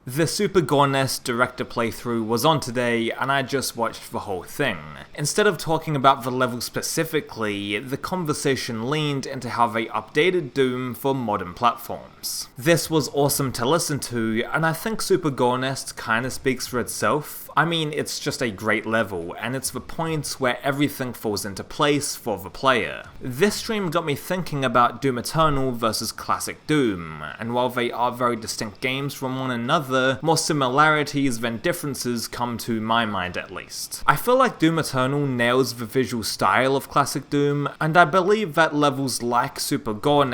The Super Gore director playthrough was on today, and I just watched the whole thing. Instead of talking about the level specifically, the conversation leaned into how they updated Doom for modern platforms. This was awesome to listen to, and I think Super Gore kinda speaks for itself. I mean, it's just a great level, and it's the points where everything falls into place for the player. This stream got me thinking about Doom Eternal versus Classic Doom, and while they are very distinct games from one another, more similarities than differences come to my mind at least. I feel like Doom Eternal nails the visual style of Classic Doom, and I believe that levels like Super Gore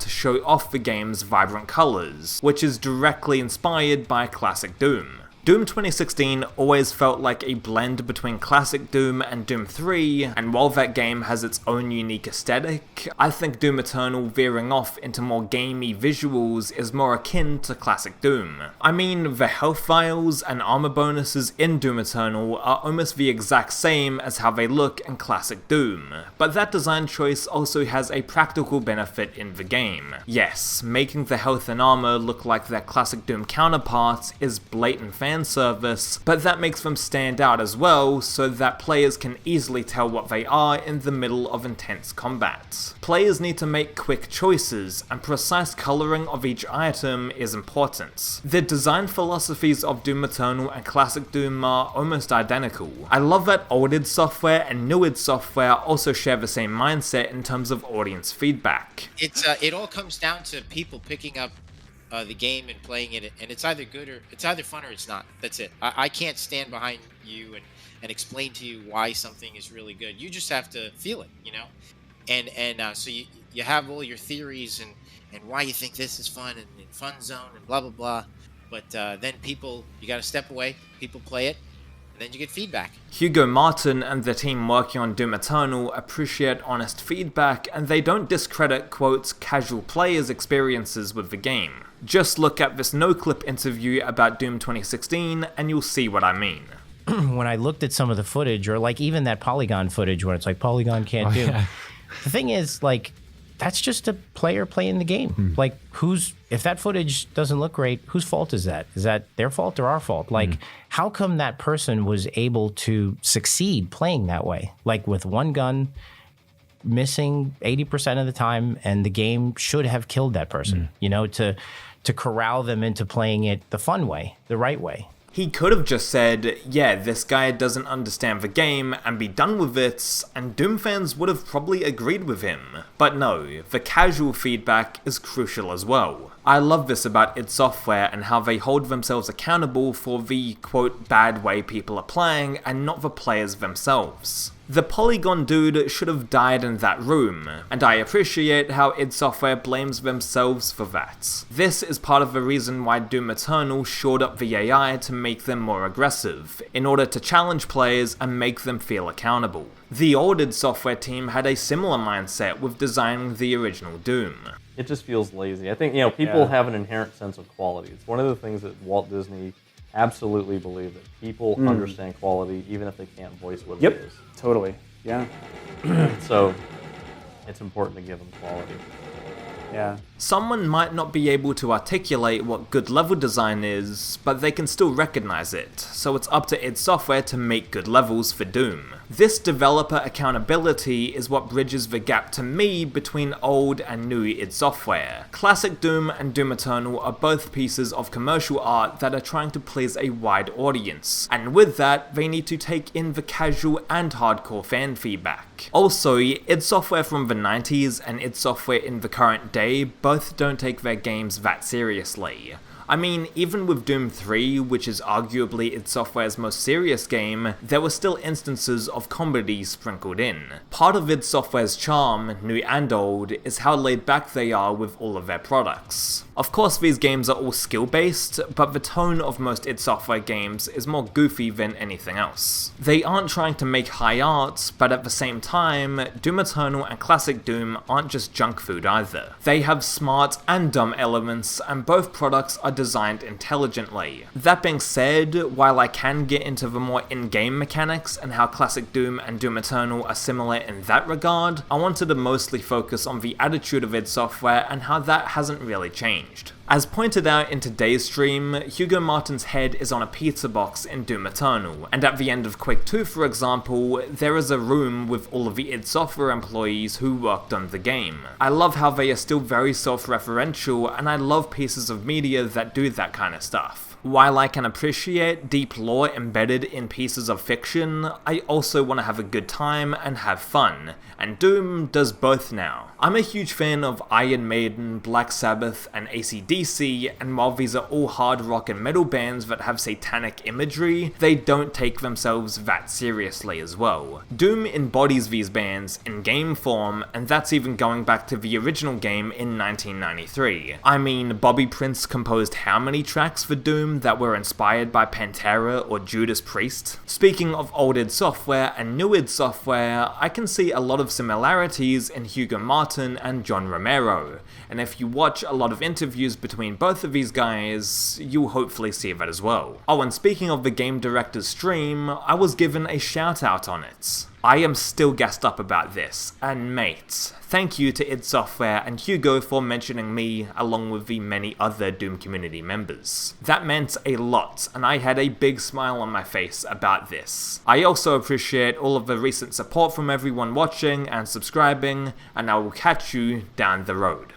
show off the game's vibrant colours, which is directly inspired by Classic Doom. Doom 2016 always felt like a blend between Classic Doom and Doom 3, and while that game has its own unique aesthetic, I think Doom Eternal veering off into more gamey visuals is more akin to Classic Doom. I mean, the health vials and armor bonuses in Doom Eternal are almost the exact same as how they look in Classic Doom, but that design choice also has a practical benefit in the game. Yes, making the health and armor look like their Classic Doom counterparts is blatant fan service, but that makes them stand out as well so that players can easily tell what they are in the middle of intense combat. Players need to make quick choices, and precise coloring of each item is important. The design philosophies of Doom Eternal and Classic Doom are almost identical. I love that old id Software and new id Software also share the same mindset in terms of audience feedback. It all comes down to people picking up the game and playing it, and it's either good or it's either fun or it's not. That's it. I can't stand behind you and explain to you why something is really good. You just have to feel it, you know. And so you have all your theories and why you think this is fun and fun zone and blah blah blah. But then you got to step away. People play it, and then you get feedback. Hugo Martin and the team working on Doom Eternal appreciate honest feedback, and they don't discredit, quotes, casual players' experiences with the game. Just look at this no-clip interview about Doom 2016 and you'll see what I mean. When I looked at some of the footage, or like even that Polygon footage where it's like Polygon can't do. Yeah. The thing is, like, that's just a player playing the game. Like, if that footage doesn't look great, whose fault is that? Is that their fault or our fault? Like, how come that person was able to succeed playing that way? Like, with one gun, missing 80% of the time, and the game should have killed that person, you know, to corral them into playing it the fun way, the right way. He could have just said, yeah, this guy doesn't understand the game, and be done with it, and Doom fans would have probably agreed with him. But no, the casual feedback is crucial as well. I love this about id Software and how they hold themselves accountable for the, quote, bad way people are playing, and not the players themselves. The Polygon dude should have died in that room, and I appreciate how id Software blames themselves for that. This is part of the reason why Doom Eternal shored up the AI to make them more aggressive, in order to challenge players and make them feel accountable. The old id Software team had a similar mindset with designing the original Doom. It just feels lazy. I think, you know, people have an inherent sense of quality. It's one of the things that Walt Disney absolutely believed, that people understand quality even if they can't voice what it is. Totally. Yeah. So it's important to give them quality. Yeah. Someone might not be able to articulate what good level design is, but they can still recognize it, so it's up to id Software to make good levels for Doom. This developer accountability is what bridges the gap to me between old and new id Software. Classic Doom and Doom Eternal are both pieces of commercial art that are trying to please a wide audience, and with that, they need to take in the casual and hardcore fan feedback. Also, id Software from the 90s and id Software in the current day both don't take their games that seriously. I mean, even with Doom 3, which is arguably id Software's most serious game, there were still instances of comedy sprinkled in. Part of id Software's charm, new and old, is how laid back they are with all of their products. Of course, these games are all skill-based, but the tone of most id Software games is more goofy than anything else. They aren't trying to make high art, but at the same time, Doom Eternal and Classic Doom aren't just junk food either. They have smart and dumb elements, and both products are designed intelligently. That being said, while I can get into the more in-game mechanics and how Classic Doom and Doom Eternal are similar in that regard, I wanted to mostly focus on the attitude of id Software and how that hasn't really changed. As pointed out in today's stream, Hugo Martin's head is on a pizza box in Doom Eternal, and at the end of Quake 2 for example, there is a room with all of the id Software employees who worked on the game. I love how they are still very self-referential, and I love pieces of media that do that kind of stuff. While I can appreciate deep lore embedded in pieces of fiction, I also want to have a good time and have fun, and Doom does both now. I'm a huge fan of Iron Maiden, Black Sabbath, and AC/DC, and while these are all hard rock and metal bands that have satanic imagery, they don't take themselves that seriously as well. Doom embodies these bands in game form, and that's even going back to the original game in 1993. I mean, Bobby Prince composed how many tracks for Doom that were inspired by Pantera or Judas Priest? Speaking of old id Software and new id Software, I can see a lot of similarities in Hugo Martin and John Romero, and if you watch a lot of interviews between both of these guys, you'll hopefully see that as well. Oh, and speaking of the game director's stream, I was given a shout out on it. I am still gassed up about this, and mate, thank you to id Software and Hugo for mentioning me along with the many other Doom community members. That meant a lot, and I had a big smile on my face about this. I also appreciate all of the recent support from everyone watching and subscribing, and I will catch you down the road.